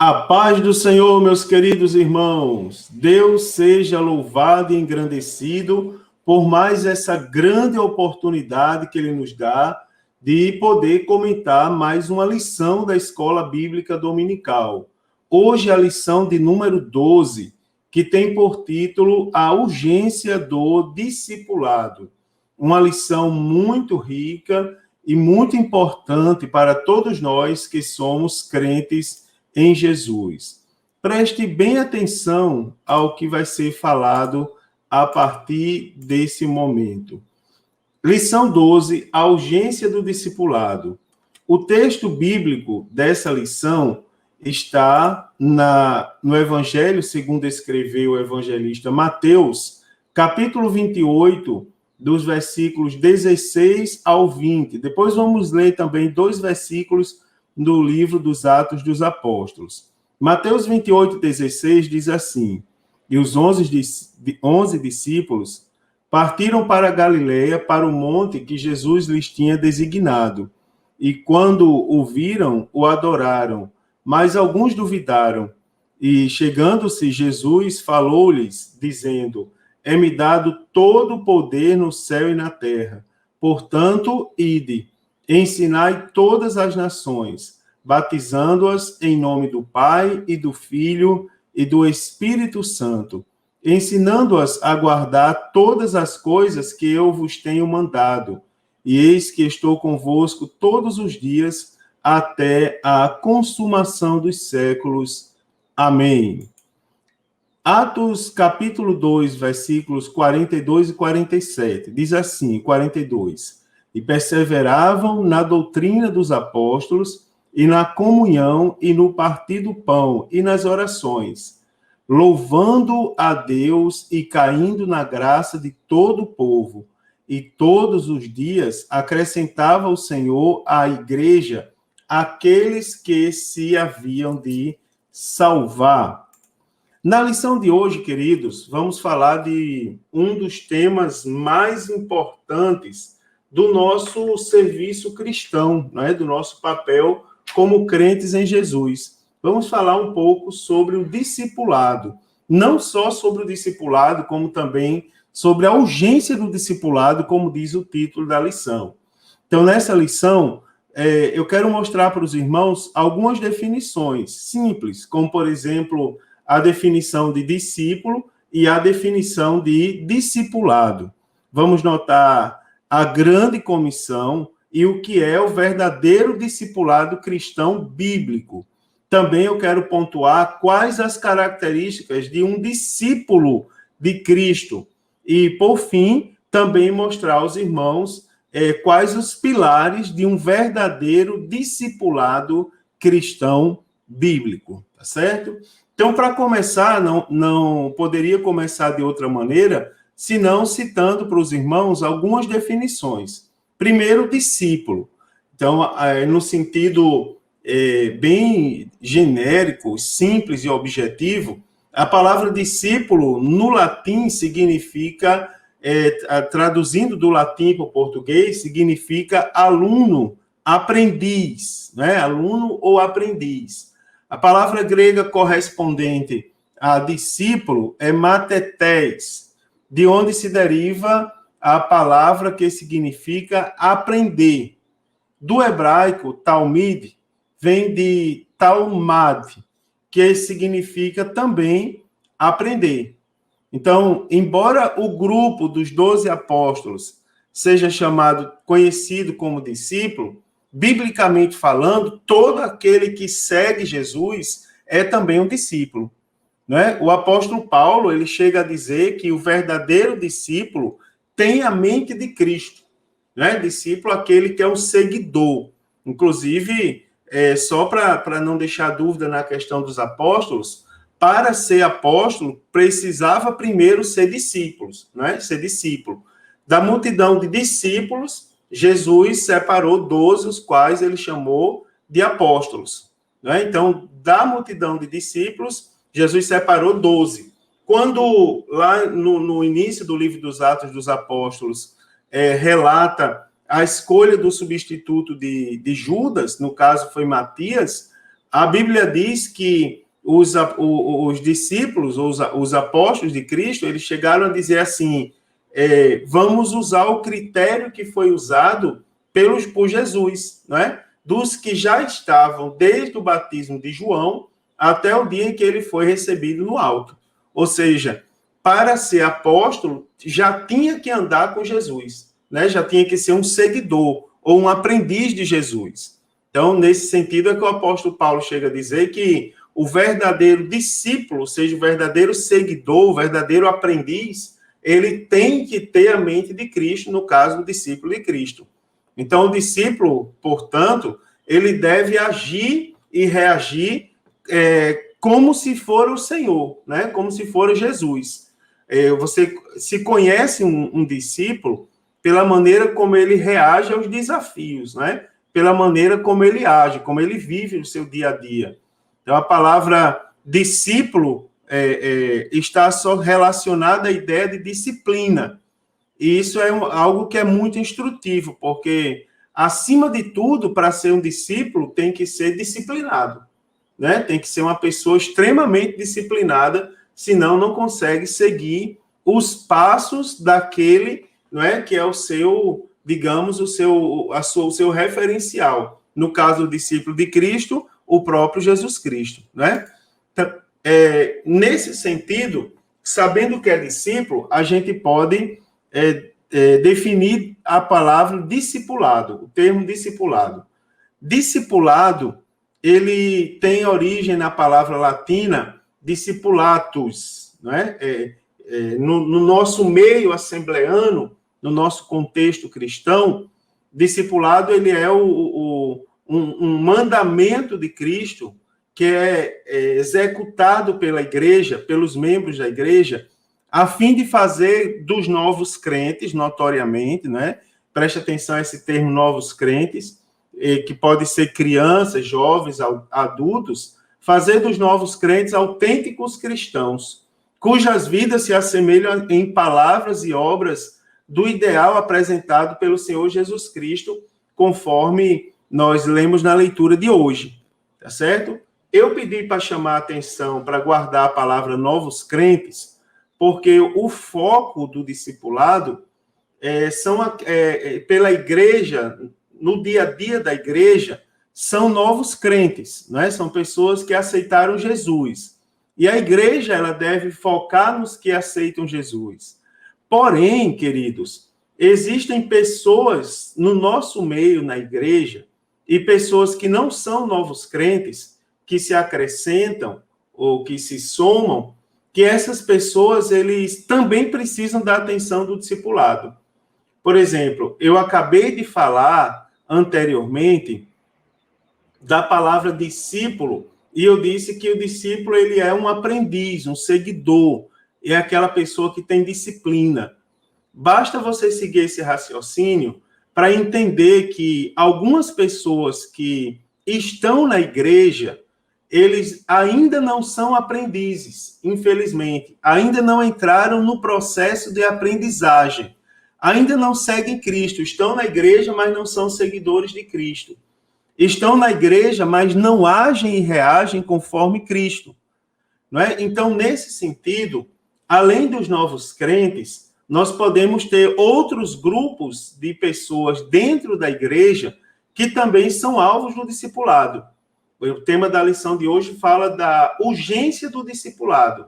A paz do Senhor, meus queridos irmãos. Deus seja louvado e engrandecido por mais essa grande oportunidade que Ele nos dá de poder comentar mais uma lição da Escola Bíblica Dominical. Hoje a lição de número 12, que tem por título A Urgência do Discipulado. Uma lição muito rica e muito importante para todos nós que somos crentes em Jesus. Preste bem atenção ao que vai ser falado a partir desse momento. Lição 12, a urgência do discipulado. O texto bíblico dessa lição está no Evangelho, segundo escreveu o evangelista Mateus, capítulo 28, dos versículos 16 ao 20. Depois vamos ler também 2 versículos do livro dos Atos dos Apóstolos. Mateus 28, 16 diz assim: E os 11 discípulos partiram para a Galileia, para o monte que Jesus lhes tinha designado. E quando o viram, o adoraram, mas alguns duvidaram. E chegando-se, Jesus falou-lhes, dizendo: É-me dado todo o poder no céu e na terra. Portanto, ide, ensinai todas as nações, batizando-as em nome do Pai e do Filho e do Espírito Santo, ensinando-as a guardar todas as coisas que eu vos tenho mandado. E eis que estou convosco todos os dias até a consumação dos séculos. Amém. Atos, capítulo 2, versículos 42 e 47. Diz assim, 42. E perseveravam na doutrina dos apóstolos, e na comunhão, e no partir do pão, e nas orações, louvando a Deus e caindo na graça de todo o povo. E todos os dias acrescentava o Senhor à igreja aqueles que se haviam de salvar. Na lição de hoje, queridos, vamos falar de um dos temas mais importantes do nosso serviço cristão, né? Do nosso papel como crentes em Jesus. Vamos falar um pouco sobre o discipulado. Não só sobre o discipulado, como também sobre a urgência do discipulado, como diz o título da lição. Então, nessa lição, eu quero mostrar para os irmãos algumas definições simples, como, por exemplo, a definição de discípulo e a definição de discipulado. Vamos notar a grande comissão e o que é o verdadeiro discipulado cristão bíblico. Também eu quero pontuar quais as características de um discípulo de Cristo. E, por fim, também mostrar aos irmãos quais os pilares de um verdadeiro discipulado cristão bíblico, tá certo? Então, para começar, não poderia começar de outra maneira, senão citando para os irmãos algumas definições. Primeiro, discípulo. Então, no sentido bem genérico, simples e objetivo, a palavra discípulo, no latim, significa, traduzindo do latim para o português, significa aluno, aprendiz, né? Aluno ou aprendiz. A palavra grega correspondente a discípulo é matetés, de onde se deriva a palavra que significa aprender. Do hebraico, talmid, vem de talmad, que significa também aprender. Então, embora o grupo dos 12 apóstolos seja conhecido como discípulo, biblicamente falando, todo aquele que segue Jesus é também um discípulo, né? O apóstolo Paulo, ele chega a dizer que o verdadeiro discípulo tem a mente de Cristo, né? Discípulo, aquele que é um seguidor. Inclusive, só para não deixar dúvida na questão dos apóstolos, para ser apóstolo, precisava primeiro ser discípulos, né? Ser discípulo. Da multidão de discípulos, Jesus separou 12, os quais ele chamou de apóstolos, né? Então, da multidão de discípulos, Jesus separou 12. Quando, lá no início do livro dos Atos dos Apóstolos, relata a escolha do substituto de Judas, no caso foi Matias, A Bíblia diz que os discípulos, os apóstolos de Cristo, eles chegaram a dizer assim, vamos usar o critério que foi usado por Jesus, não é? Dos que já estavam desde o batismo de João até o dia em que ele foi recebido no alto. Ou seja, para ser apóstolo, já tinha que andar com Jesus, né? Já tinha que ser um seguidor ou um aprendiz de Jesus. Então, nesse sentido, é que o apóstolo Paulo chega a dizer que o verdadeiro discípulo, ou seja, o verdadeiro seguidor, o verdadeiro aprendiz, ele tem que ter a mente de Cristo, no caso, o discípulo de Cristo. Então, o discípulo, portanto, ele deve agir e reagir como se for o Senhor, né? Como se for Jesus. Você se conhece um discípulo pela maneira como ele reage aos desafios, né? Pela maneira como ele age, como ele vive o seu dia a dia. Então, a palavra discípulo está só relacionada à ideia de disciplina. E isso é algo que é muito instrutivo, porque, acima de tudo, para ser um discípulo, tem que ser disciplinado, né? Tem que ser uma pessoa extremamente disciplinada, senão não consegue seguir os passos daquele, não é, que é o seu, digamos, o seu referencial. No caso do discípulo de Cristo, o próprio Jesus Cristo, né? Então, nesse sentido, sabendo o que é discípulo, a gente pode definir a palavra discipulado, o termo discipulado. Discipulado, ele tem origem na palavra latina discipulatus, não é? No nosso meio assembleano, no nosso contexto cristão, discipulado ele é um mandamento de Cristo que é executado pela igreja, pelos membros da igreja, a fim de fazer dos novos crentes, notoriamente, né? Preste atenção a esse termo, novos crentes, que pode ser crianças, jovens, adultos, fazer dos novos crentes autênticos cristãos, cujas vidas se assemelham em palavras e obras do ideal apresentado pelo Senhor Jesus Cristo, conforme nós lemos na leitura de hoje, tá certo? Eu pedi para chamar a atenção, para guardar a palavra novos crentes, porque o foco do discipulado pela igreja, no dia a dia da igreja, são novos crentes, né? São pessoas que aceitaram Jesus. E a igreja, ela deve focar nos que aceitam Jesus. Porém, queridos, existem pessoas no nosso meio, na igreja, e pessoas que não são novos crentes, que se acrescentam ou que se somam, que essas pessoas, eles também precisam da atenção do discipulado. Por exemplo, eu acabei de falar anteriormente da palavra discípulo, e eu disse que o discípulo ele é um aprendiz, um seguidor, é aquela pessoa que tem disciplina. Basta você seguir esse raciocínio para entender que algumas pessoas que estão na igreja, eles ainda não são aprendizes, infelizmente. Ainda não entraram no processo de aprendizagem. Ainda não seguem Cristo. Estão na igreja, mas não são seguidores de Cristo. Estão na igreja, mas não agem e reagem conforme Cristo. Não é? Então, nesse sentido, além dos novos crentes, nós podemos ter outros grupos de pessoas dentro da igreja que também são alvos do discipulado. O tema da lição de hoje fala da urgência do discipulado.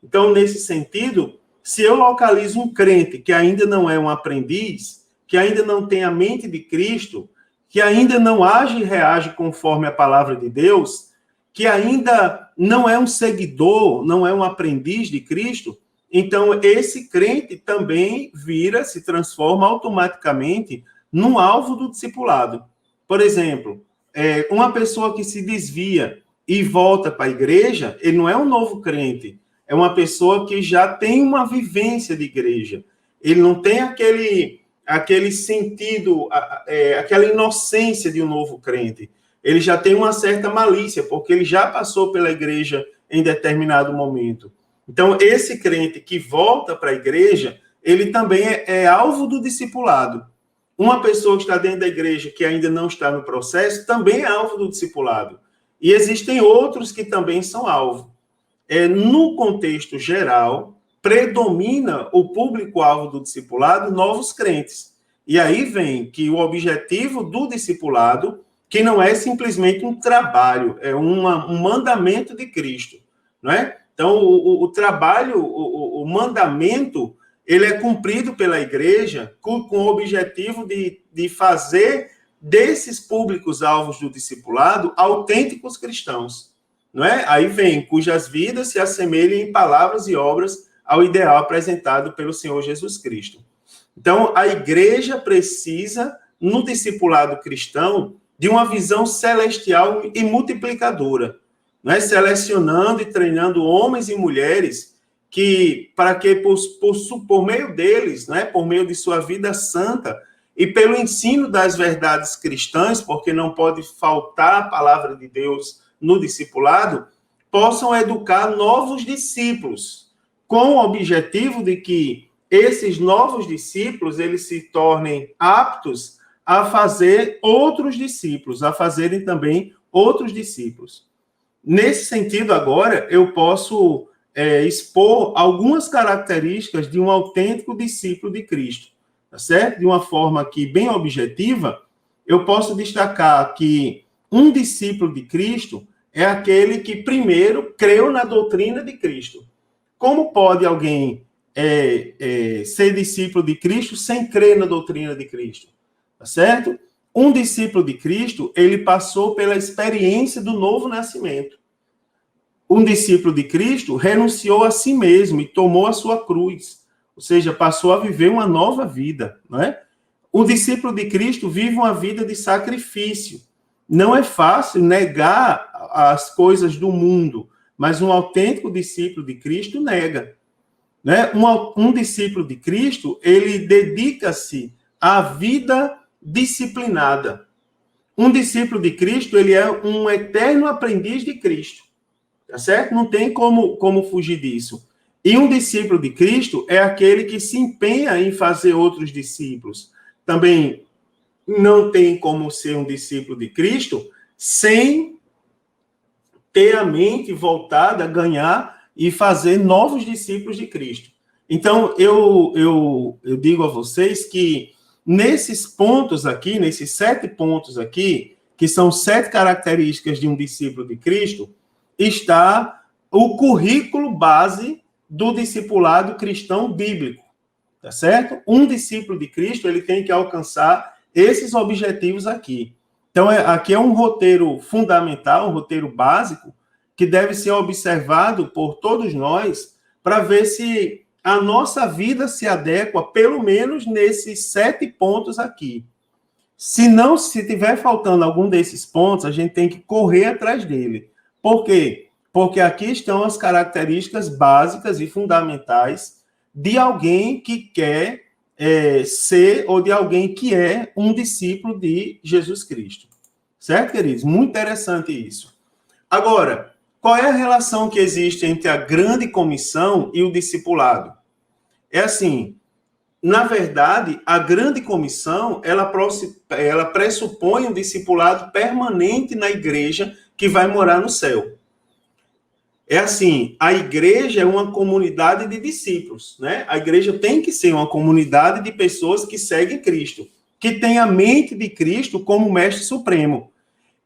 Então, nesse sentido, se eu localizo um crente que ainda não é um aprendiz, que ainda não tem a mente de Cristo, que ainda não age e reage conforme a palavra de Deus, que ainda não é um seguidor, não é um aprendiz de Cristo, então esse crente também se transforma automaticamente num alvo do discipulado. Por exemplo, uma pessoa que se desvia e volta para a igreja, ele não é um novo crente, é uma pessoa que já tem uma vivência de igreja. Ele não tem aquele sentido, aquela inocência de um novo crente. Ele já tem uma certa malícia, porque ele já passou pela igreja em determinado momento. Então, esse crente que volta para a igreja, ele também é alvo do discipulado. Uma pessoa que está dentro da igreja, que ainda não está no processo, também é alvo do discipulado. e existem outros que também são alvo. No contexto geral, predomina o público-alvo do discipulado novos crentes. E aí vem que o objetivo do discipulado, que não é simplesmente um trabalho, é um mandamento de Cristo, não é? Então, o trabalho, o mandamento, ele é cumprido pela igreja com o objetivo de fazer desses públicos-alvos do discipulado autênticos cristãos, não é? Aí vem, cujas vidas se assemelhem em palavras e obras ao ideal apresentado pelo Senhor Jesus Cristo. Então, a igreja precisa, no discipulado cristão, de uma visão celestial e multiplicadora, né? Selecionando e treinando homens e mulheres para que por meio deles, né? Por meio de sua vida santa e pelo ensino das verdades cristãs, porque não pode faltar a palavra de Deus no discipulado, possam educar novos discípulos, com o objetivo de que esses novos discípulos eles se tornem aptos a fazer outros discípulos, a fazerem também outros discípulos. Nesse sentido, agora, eu posso expor algumas características de um autêntico discípulo de Cristo, tá certo? De uma forma aqui bem objetiva, eu posso destacar que um discípulo de Cristo é aquele que primeiro creu na doutrina de Cristo. Como pode alguém ser discípulo de Cristo sem crer na doutrina de Cristo? Tá certo? Um discípulo de Cristo, ele passou pela experiência do novo nascimento. Um discípulo de Cristo renunciou a si mesmo e tomou a sua cruz, ou seja, passou a viver uma nova vida, não é? O discípulo de Cristo vive uma vida de sacrifício. Não é fácil negar as coisas do mundo, mas um autêntico discípulo de Cristo nega, né? Um discípulo de Cristo, ele dedica-se à vida disciplinada. Um discípulo de Cristo, ele é um eterno aprendiz de Cristo, tá certo? Não tem como fugir disso. E um discípulo de Cristo é aquele que se empenha em fazer outros discípulos. Também não tem como ser um discípulo de Cristo sem ter a mente voltada a ganhar e fazer novos discípulos de Cristo. Então, eu digo a vocês que nesses pontos aqui, nesses 7 pontos aqui, que são 7 características de um discípulo de Cristo, está o currículo base do discipulado cristão bíblico, tá certo? Um discípulo de Cristo, ele tem que alcançar esses objetivos aqui. Então, aqui é um roteiro fundamental, um roteiro básico, que deve ser observado por todos nós para ver se a nossa vida se adequa, pelo menos nesses 7 pontos aqui. Se tiver faltando algum desses pontos, a gente tem que correr atrás dele. Por quê? Porque aqui estão as características básicas e fundamentais de alguém que quer ser, ou de alguém que é um discípulo de Jesus Cristo. Certo, queridos? Muito interessante isso. Agora, qual é a relação que existe entre a grande comissão e o discipulado? É assim, na verdade, a grande comissão, ela pressupõe um discipulado permanente na igreja que vai morar no céu. É assim, a igreja é uma comunidade de discípulos, né? A igreja tem que ser uma comunidade de pessoas que seguem Cristo, que tem a mente de Cristo como mestre supremo.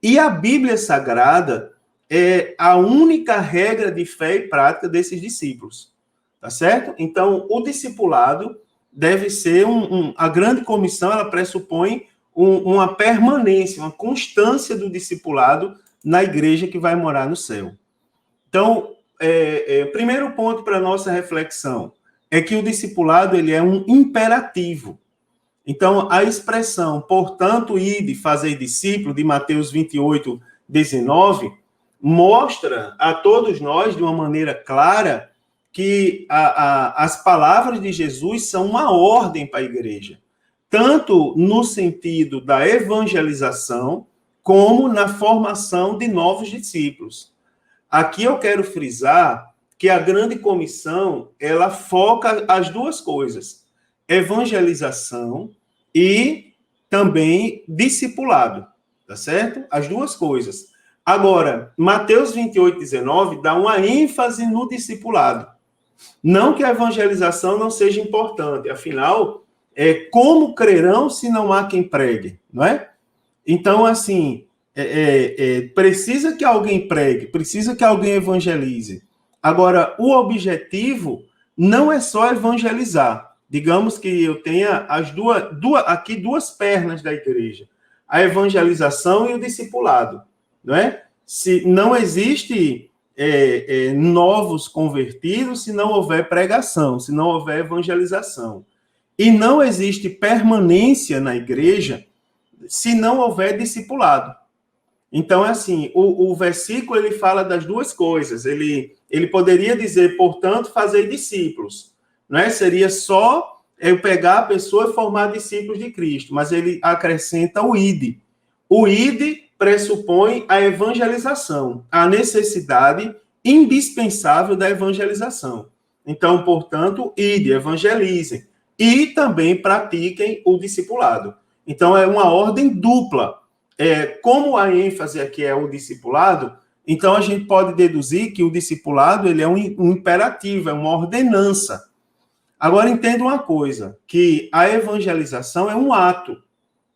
E a Bíblia Sagrada é a única regra de fé e prática desses discípulos, tá certo? Então, o discipulado deve ser a grande comissão, ela pressupõe uma permanência, uma constância do discipulado na igreja que vai morar no céu. Então, primeiro ponto para a nossa reflexão é que o discipulado ele é um imperativo. Então, a expressão, portanto, ide, fazer discípulo, de Mateus 28, 19, mostra a todos nós, de uma maneira clara, que as palavras de Jesus são uma ordem para a igreja, tanto no sentido da evangelização, como na formação de novos discípulos. Aqui eu quero frisar que a grande comissão, ela foca as duas coisas, evangelização e também discipulado, tá certo? As duas coisas. Agora, Mateus 28, 19 dá uma ênfase no discipulado. Não que a evangelização não seja importante, afinal, como crerão se não há quem pregue, não é? Então, assim, precisa que alguém pregue, precisa que alguém evangelize. Agora, o objetivo não é só evangelizar. Digamos que eu tenha aqui duas pernas da igreja, a evangelização e o discipulado, não é? Se não existe novos convertidos se não houver pregação, se não houver evangelização. E não existe permanência na igreja se não houver discipulado. Então, assim, o versículo ele fala das duas coisas. Ele poderia dizer, portanto, fazer discípulos. Não é? Seria só eu pegar a pessoa e formar discípulos de Cristo, mas ele acrescenta o id. O id pressupõe a evangelização, a necessidade indispensável da evangelização. Então, portanto, ide, evangelizem e também pratiquem o discipulado. Então, é uma ordem dupla. Como a ênfase aqui é o discipulado, então a gente pode deduzir que o discipulado ele é um imperativo, é uma ordenança. Agora, entenda uma coisa, que a evangelização é um ato.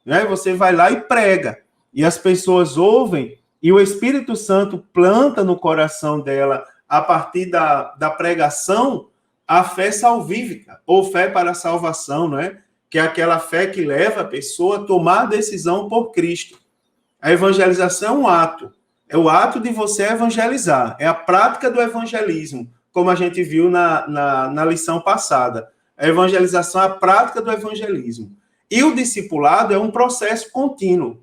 Né? Você vai lá e prega, e as pessoas ouvem, e o Espírito Santo planta no coração dela, a partir da pregação, a fé salvífica, ou fé para a salvação, não é? Que é aquela fé que leva a pessoa a tomar a decisão por Cristo. A evangelização é um ato. É o ato de você evangelizar. É a prática do evangelismo, como a gente viu na lição passada. A evangelização é a prática do evangelismo. E o discipulado é um processo contínuo.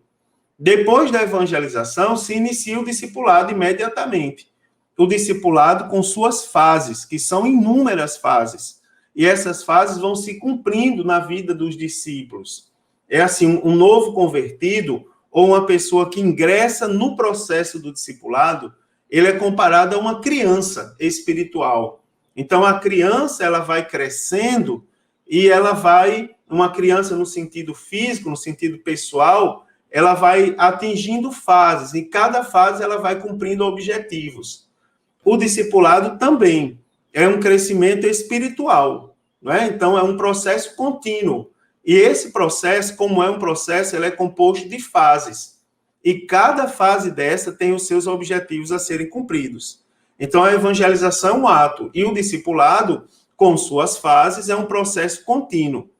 Depois da evangelização, se inicia o discipulado imediatamente. O discipulado com suas fases, que são inúmeras fases. E essas fases vão se cumprindo na vida dos discípulos. É assim, um novo convertido, ou uma pessoa que ingressa no processo do discipulado, ele é comparado a uma criança espiritual. Então, a criança, ela vai crescendo e ela vai, uma criança no sentido físico, no sentido pessoal, ela vai atingindo fases, e cada fase ela vai cumprindo objetivos. O discipulado também é um crescimento espiritual, não é? Então, é um processo contínuo. E esse processo, como é um processo, ele é composto de fases. E cada fase dessa tem os seus objetivos a serem cumpridos. Então, a evangelização é um ato, e o discipulado, com suas fases, é um processo contínuo.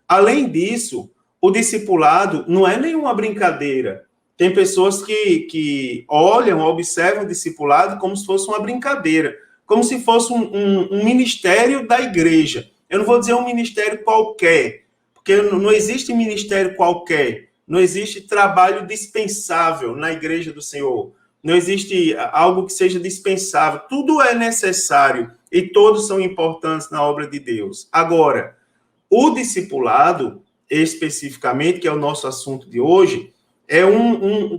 Além disso, o discipulado não é nenhuma brincadeira. Tem pessoas que olham, observam o discipulado como se fosse uma brincadeira, como se fosse um ministério da igreja. Eu não vou dizer um ministério qualquer, porque não existe ministério qualquer, não existe trabalho dispensável na igreja do Senhor, não existe algo que seja dispensável, tudo é necessário e todos são importantes na obra de Deus. Agora, o discipulado, especificamente, que é o nosso assunto de hoje, é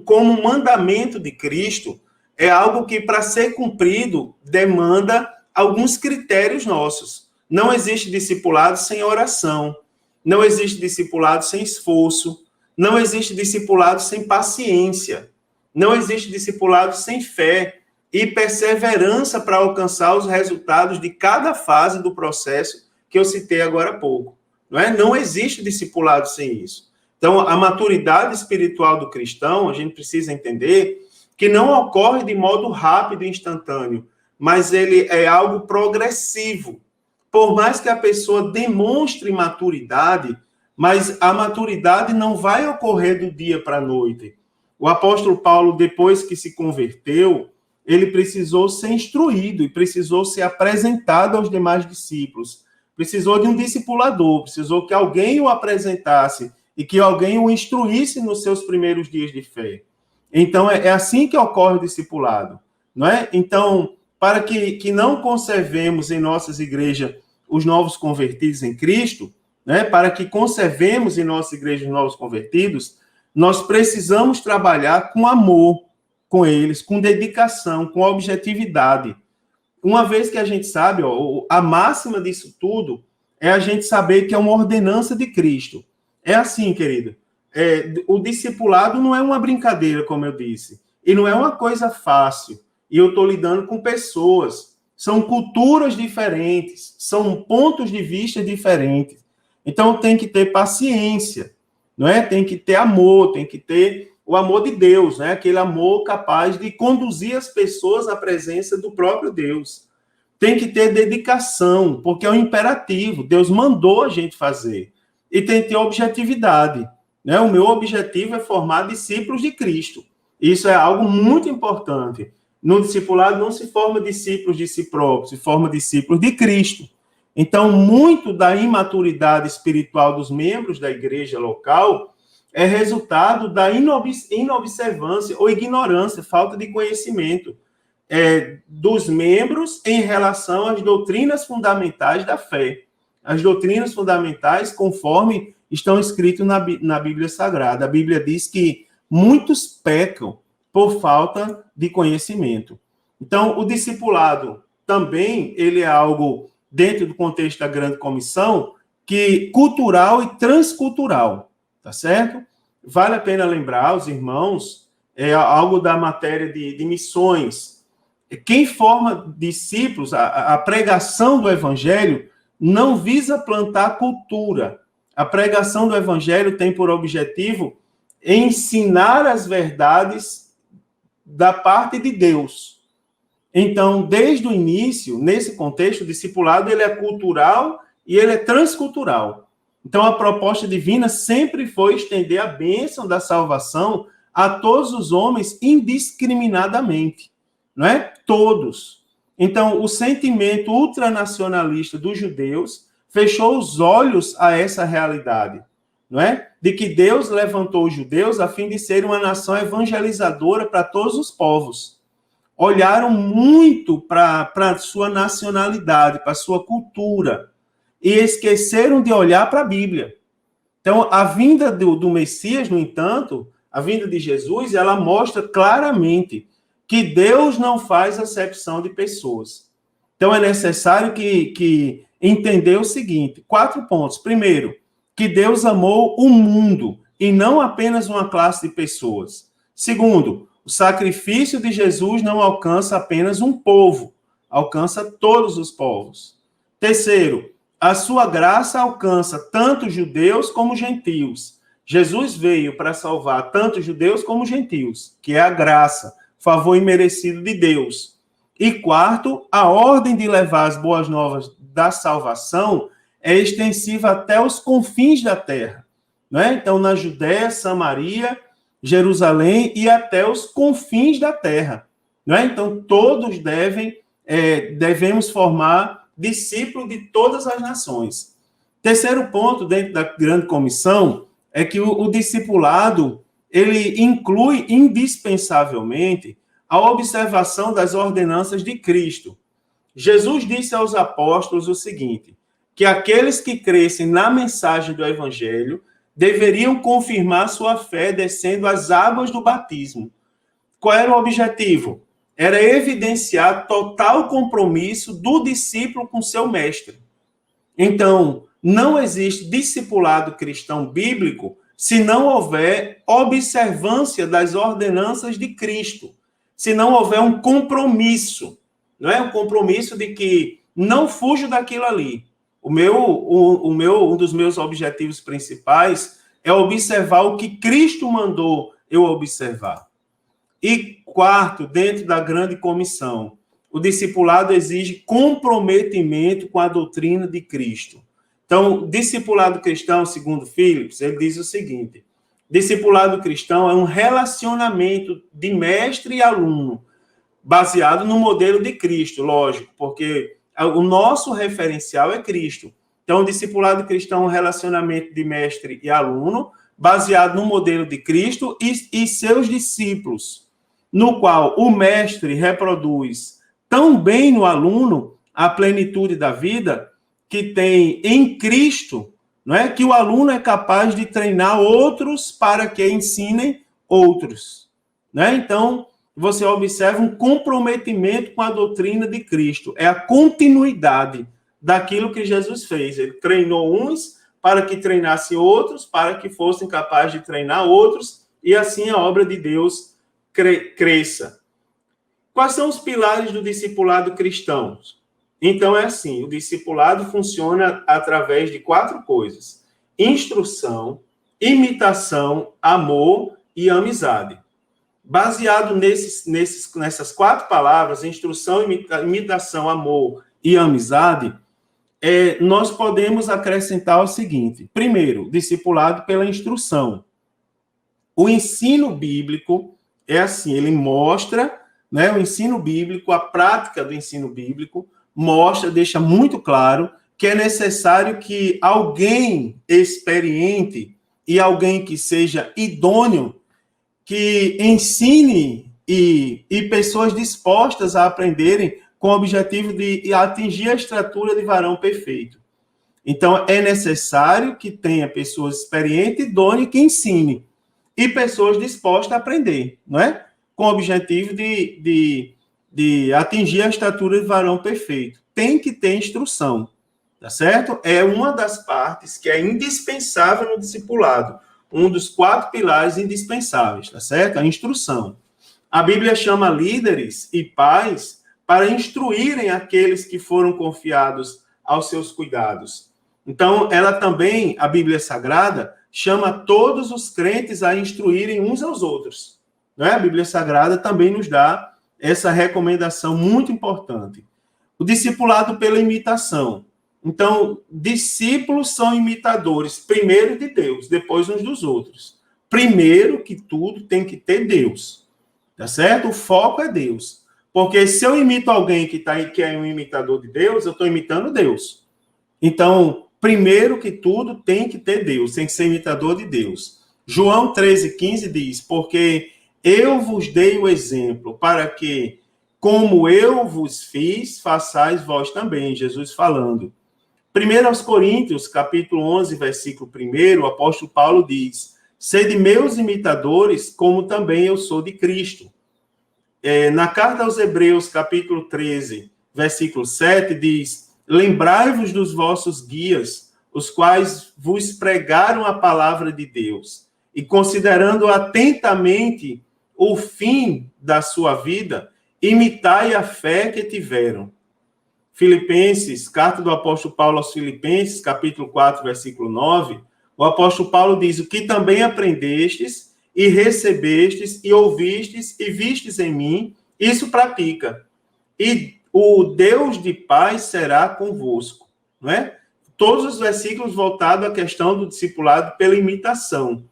como um mandamento de Cristo, é algo que, para ser cumprido, demanda alguns critérios nossos. Não existe discipulado sem oração, não existe discipulado sem esforço, não existe discipulado sem paciência, não existe discipulado sem fé e perseverança para alcançar os resultados de cada fase do processo que eu citei agora há pouco. Não existe discipulado sem isso. Então, a maturidade espiritual do cristão, a gente precisa entender que não ocorre de modo rápido e instantâneo, mas ele é algo progressivo. Por mais que a pessoa demonstre maturidade, mas a maturidade não vai ocorrer do dia para a noite. O apóstolo Paulo, depois que se converteu, ele precisou ser instruído e precisou ser apresentado aos demais discípulos. Precisou de um discipulador, precisou que alguém o apresentasse e que alguém o instruísse nos seus primeiros dias de fé. Então, é assim que ocorre o discipulado, não é? Então, para que não conservemos em nossas igrejas os novos convertidos em Cristo, né? Para que conservemos em nossa igreja os novos convertidos, nós precisamos trabalhar com amor com eles, com dedicação, com objetividade. Uma vez que a gente sabe, a máxima disso tudo é a gente saber que é uma ordenança de Cristo. É assim, querido. O discipulado não é uma brincadeira, como eu disse. E não é uma coisa fácil. E eu estou lidando com pessoas. São culturas diferentes, são pontos de vista diferentes. Então, tem que ter paciência, não é? Tem que ter amor, tem que ter o amor de Deus, né? Aquele amor capaz de conduzir as pessoas à presença do próprio Deus. Tem que ter dedicação, porque é um imperativo. Deus mandou a gente fazer. E tem que ter objetividade, né? O meu objetivo é formar discípulos de Cristo. Isso é algo muito importante. No discipulado não se forma discípulos de si próprios, se forma discípulos de Cristo. Então, muito da imaturidade espiritual dos membros da igreja local é resultado da inobservância ou ignorância, falta de conhecimento dos membros em relação às doutrinas fundamentais da fé. As doutrinas fundamentais, conforme estão escritas na Bíblia Sagrada. A Bíblia diz que muitos pecam por falta de conhecimento. Então, o discipulado também, ele é algo, dentro do contexto da grande comissão, que cultural e transcultural, tá certo? Vale a pena lembrar aos irmãos, algo da matéria de missões. Quem forma discípulos, a pregação do evangelho não visa plantar cultura. A pregação do evangelho tem por objetivo ensinar as verdades da parte de Deus. Então, desde o início, nesse contexto, o discipulado ele é cultural e ele é transcultural. Então, a proposta divina sempre foi estender a bênção da salvação a todos os homens indiscriminadamente, não é? Todos. Então, o sentimento ultranacionalista dos judeus fechou os olhos a essa realidade, não é? De que Deus levantou os judeus a fim de ser uma nação evangelizadora para todos os povos. Olharam muito para a sua nacionalidade, para a sua cultura, e esqueceram de olhar para a Bíblia. Então, a vinda do Messias, no entanto, a vinda de Jesus, ela mostra claramente que Deus não faz acepção de pessoas. Então, é necessário que entender o seguinte, 4 pontos. Primeiro, que Deus amou o mundo e não apenas uma classe de pessoas. Segundo, o sacrifício de Jesus não alcança apenas um povo, alcança todos os povos. Terceiro, a sua graça alcança tanto judeus como gentios. Jesus veio para salvar tanto judeus como gentios, que é a graça, favor imerecido de Deus. E quarto, a ordem de levar as boas novas da salvação é extensiva até os confins da terra, não é? Então, na Judéia, Samaria, Jerusalém e até os confins da terra, não é? Então, todos devemos formar discípulos de todas as nações. Terceiro ponto, dentro da grande comissão, é que o discipulado, ele inclui indispensavelmente a observação das ordenanças de Cristo. Jesus disse aos apóstolos o seguinte, que aqueles que crescem na mensagem do evangelho deveriam confirmar sua fé descendo as águas do batismo. Qual era o objetivo? Era evidenciar total compromisso do discípulo com seu mestre. Então, não existe discipulado cristão bíblico se não houver observância das ordenanças de Cristo, se não houver um compromisso, não é? Um compromisso de que não fujo daquilo ali. Um dos meus objetivos principais é observar o que Cristo mandou eu observar. E quarto, dentro da grande comissão, o discipulado exige comprometimento com a doutrina de Cristo. Então, o discipulado cristão, segundo Phillips, ele diz o seguinte, discipulado cristão é um relacionamento de mestre e aluno, baseado no modelo de Cristo, lógico, porque o nosso referencial é Cristo. Então, o discipulado cristão é um relacionamento de mestre e aluno, baseado no modelo de Cristo e seus discípulos, no qual o mestre reproduz tão bem no aluno a plenitude da vida que tem em Cristo, não é? Que o aluno é capaz de treinar outros para que ensinem outros, né? Então, você observa um comprometimento com a doutrina de Cristo. É a continuidade daquilo que Jesus fez. Ele treinou uns para que treinasse outros, para que fossem capazes de treinar outros, e assim a obra de Deus cresça. Quais são os pilares do discipulado cristão? Então, é assim, o discipulado funciona através de 4 coisas: instrução, imitação, amor e amizade. Baseado nessas 4 palavras, instrução, imitação, amor e amizade, nós podemos acrescentar o seguinte: primeiro, discipulado pela instrução. O ensino bíblico é assim, ele mostra, né, o ensino bíblico, a prática do ensino bíblico, mostra, deixa muito claro que é necessário que alguém experiente e alguém que seja idôneo, que ensine e pessoas dispostas a aprenderem com o objetivo de atingir a estatura de varão perfeito. Então, é necessário que tenha pessoas experientes, idôneas, que ensine, e pessoas dispostas a aprender, não é? Com o objetivo de atingir a estatura de varão perfeito. Tem que ter instrução, tá certo? É uma das partes que é indispensável no discipulado, um dos 4 pilares indispensáveis, tá certo? A instrução. A Bíblia chama líderes e pais para instruírem aqueles que foram confiados aos seus cuidados. Então, ela também, a Bíblia Sagrada, chama todos os crentes a instruírem uns aos outros. Né? A Bíblia Sagrada também nos dá essa recomendação muito importante. O discipulado pela imitação. Então, discípulos são imitadores, primeiro de Deus, depois uns dos outros. Primeiro que tudo tem que ter Deus, tá certo? O foco é Deus. Porque se eu imito alguém que é um imitador de Deus, eu estou imitando Deus. Então, primeiro que tudo tem que ter Deus, tem que ser imitador de Deus. João 13,15 diz: porque eu vos dei o exemplo para que, como eu vos fiz, façais vós também. Jesus falando. 1 Coríntios, capítulo 11, versículo 1, o apóstolo Paulo diz: sede meus imitadores, como também eu sou de Cristo. Na carta aos Hebreus, capítulo 13, versículo 7, diz: lembrai-vos dos vossos guias, os quais vos pregaram a palavra de Deus, e considerando atentamente o fim da sua vida, imitai a fé que tiveram. Filipenses, carta do apóstolo Paulo aos Filipenses, capítulo 4, versículo 9, o apóstolo Paulo diz: o que também aprendestes, e recebestes, e ouvistes, e vistes em mim, isso pratica. E o Deus de paz será convosco. Não é? Todos os versículos voltados à questão do discipulado pela imitação.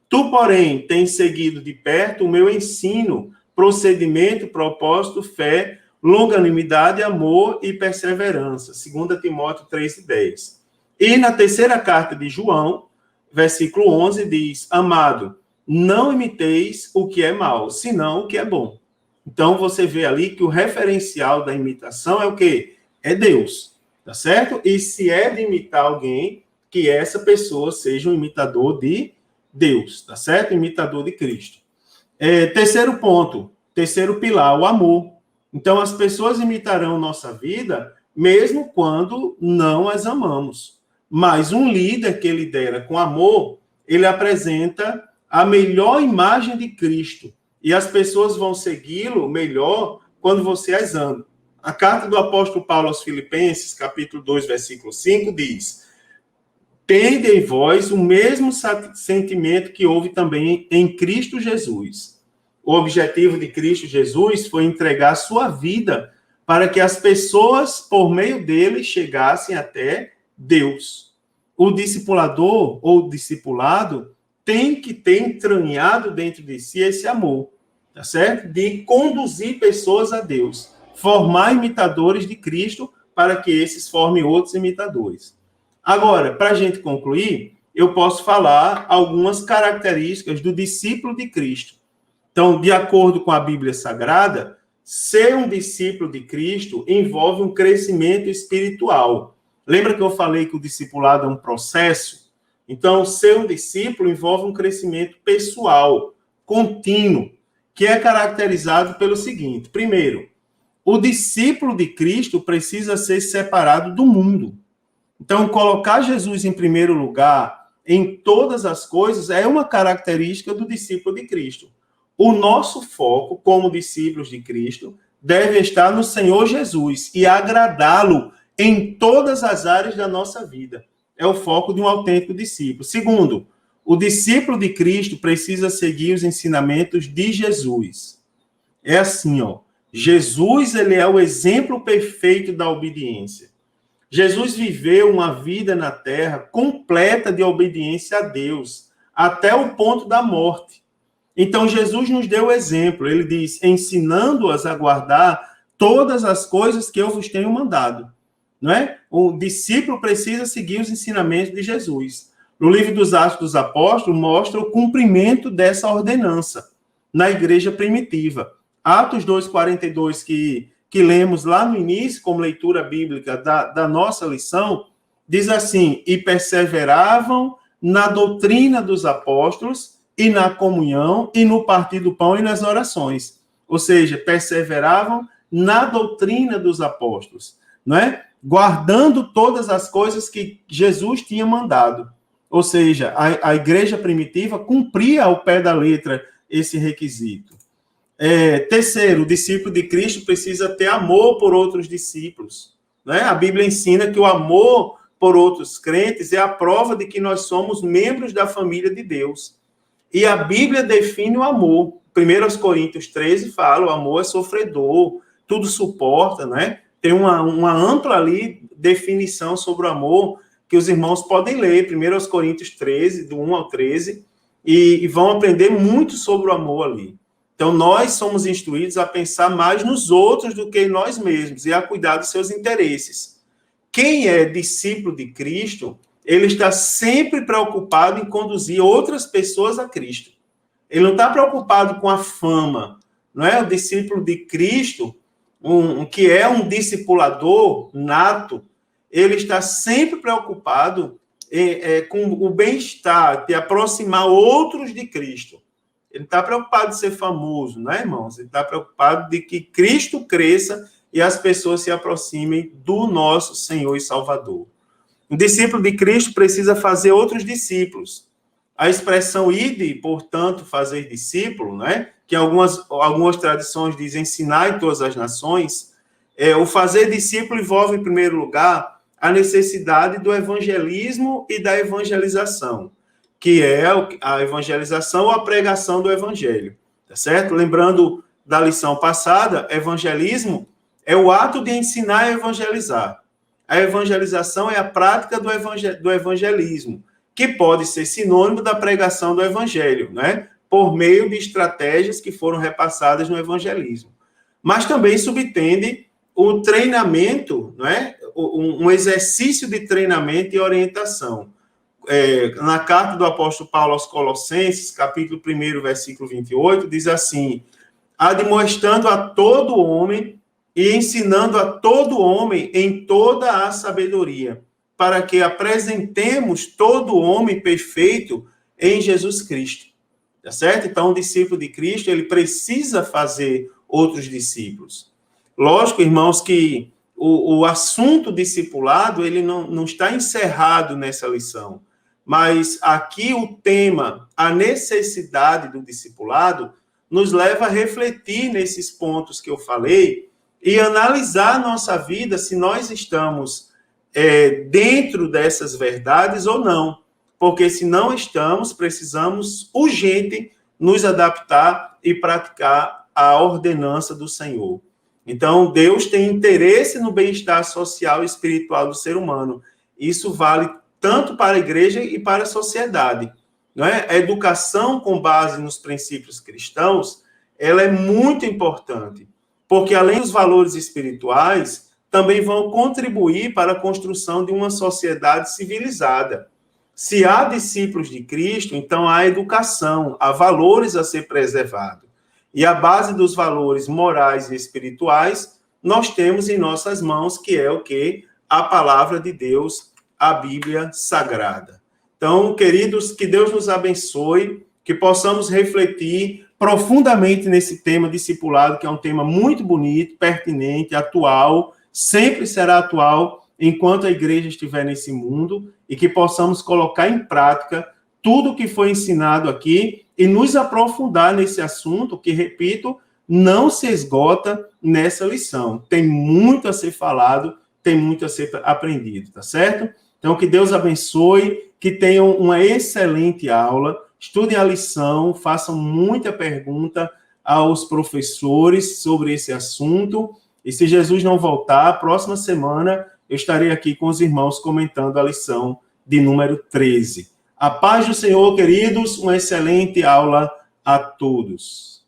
Tu, porém, tens seguido de perto o meu ensino, procedimento, propósito, fé, longanimidade, amor e perseverança. 2 Timóteo 3,10. E na terceira carta de João, versículo 11, diz: amado, não imiteis o que é mal, senão o que é bom. Então, você vê ali que o referencial da imitação é o quê? É Deus, tá certo? E se é de imitar alguém, que essa pessoa seja um imitador de Deus, tá certo? Imitador de Cristo. Terceiro ponto, terceiro pilar, o amor. Então, as pessoas imitarão nossa vida, mesmo quando não as amamos. Mas um líder que lidera com amor, ele apresenta a melhor imagem de Cristo. E as pessoas vão segui-lo melhor quando você as ama. A carta do apóstolo Paulo aos Filipenses, capítulo 2, versículo 5, diz: tende em vós o mesmo sentimento que houve também em Cristo Jesus. O objetivo de Cristo Jesus foi entregar a sua vida para que as pessoas, por meio dele, chegassem até Deus. O discipulador ou discipulado tem que ter entranhado dentro de si esse amor, tá certo? De conduzir pessoas a Deus, formar imitadores de Cristo para que esses formem outros imitadores. Agora, para a gente concluir, eu posso falar algumas características do discípulo de Cristo. Então, de acordo com a Bíblia Sagrada, ser um discípulo de Cristo envolve um crescimento espiritual. Lembra que eu falei que o discipulado é um processo? Então, ser um discípulo envolve um crescimento pessoal, contínuo, que é caracterizado pelo seguinte: primeiro, o discípulo de Cristo precisa ser separado do mundo. Então, colocar Jesus em primeiro lugar em todas as coisas é uma característica do discípulo de Cristo. o nosso foco, como discípulos de Cristo, deve estar no Senhor Jesus e agradá-lo em todas as áreas da nossa vida. É o foco de um autêntico discípulo. Segundo, o discípulo de Cristo precisa seguir os ensinamentos de Jesus. É assim, ó. Jesus, ele é o exemplo perfeito da obediência. Jesus viveu uma vida na terra completa de obediência a Deus, até o ponto da morte. Então, Jesus nos deu o exemplo. Ele diz, ensinando-as a guardar todas as coisas que eu vos tenho mandado. Não é? O discípulo precisa seguir os ensinamentos de Jesus. No livro dos Atos dos Apóstolos, mostra o cumprimento dessa ordenança na igreja primitiva. Atos 2,42, que lemos lá no início, como leitura bíblica da nossa lição, diz assim, e perseveravam na doutrina dos apóstolos e na comunhão e no partir do pão e nas orações. Ou seja, perseveravam na doutrina dos apóstolos, não é? Guardando todas as coisas que Jesus tinha mandado. Ou seja, a igreja primitiva cumpria ao pé da letra esse requisito. Terceiro, o discípulo de Cristo precisa ter amor por outros discípulos. Né? A Bíblia ensina que o amor por outros crentes é a prova de que nós somos membros da família de Deus. E a Bíblia define o amor. 1 Coríntios 13 fala, o amor é sofredor, tudo suporta, né? Tem uma ampla ali definição sobre o amor que os irmãos podem ler, 1 Coríntios 13, do 1 ao 13, e vão aprender muito sobre o amor ali. Então, nós somos instruídos a pensar mais nos outros do que em nós mesmos e a cuidar dos seus interesses. Quem é discípulo de Cristo, ele está sempre preocupado em conduzir outras pessoas a Cristo. Ele não está preocupado com a fama, não é? O discípulo de Cristo, que é um discipulador nato, ele está sempre preocupado com o bem-estar, de aproximar outros de Cristo. Ele está preocupado de ser famoso, não é, irmãos? Ele está preocupado de que Cristo cresça e as pessoas se aproximem do nosso Senhor e Salvador. Um discípulo de Cristo precisa fazer outros discípulos. A expressão ide, portanto, fazer discípulo, né? Que algumas tradições dizem ensinar em todas as nações. O fazer discípulo envolve, em primeiro lugar, a necessidade do evangelismo e da evangelização, que é a evangelização ou a pregação do evangelho, tá certo? Lembrando da lição passada, evangelismo é o ato de ensinar e evangelizar. A evangelização é a prática do evangelismo, que pode ser sinônimo da pregação do evangelho, né? Por meio de estratégias que foram repassadas no evangelismo. Mas também subtende o treinamento, né? Um exercício de treinamento e orientação. Na carta do apóstolo Paulo aos Colossenses, capítulo 1, versículo 28, diz assim, admoestando a todo homem e ensinando a todo homem em toda a sabedoria, para que apresentemos todo homem perfeito em Jesus Cristo. Tá certo? Então, o discípulo de Cristo, ele precisa fazer outros discípulos. Lógico, irmãos, que o assunto discipulado, ele não está encerrado nessa lição. Mas aqui o tema, a necessidade do discipulado, nos leva a refletir nesses pontos que eu falei e analisar a nossa vida se nós estamos dentro dessas verdades ou não. Porque se não estamos, precisamos urgente nos adaptar e praticar a ordenança do Senhor. Então, Deus tem interesse no bem-estar social e espiritual do ser humano. Isso vale tanto para a igreja e para a sociedade. Não é? A educação com base nos princípios cristãos, ela é muito importante, porque além dos valores espirituais, também vão contribuir para a construção de uma sociedade civilizada. Se há discípulos de Cristo, então há educação, há valores a ser preservados. E a base dos valores morais e espirituais, nós temos em nossas mãos, que é o quê? A palavra de Deus, a Bíblia Sagrada. Então, queridos, que Deus nos abençoe, que possamos refletir profundamente nesse tema discipulado, que é um tema muito bonito, pertinente, atual, sempre será atual enquanto a igreja estiver nesse mundo, e que possamos colocar em prática tudo o que foi ensinado aqui e nos aprofundar nesse assunto que, repito, não se esgota nessa lição. Tem muito a ser falado, tem muito a ser aprendido, tá certo? Então, que Deus abençoe, que tenham uma excelente aula, estudem a lição, façam muita pergunta aos professores sobre esse assunto, e se Jesus não voltar, próxima semana eu estarei aqui com os irmãos comentando a lição de número 13. A paz do Senhor, queridos, uma excelente aula a todos.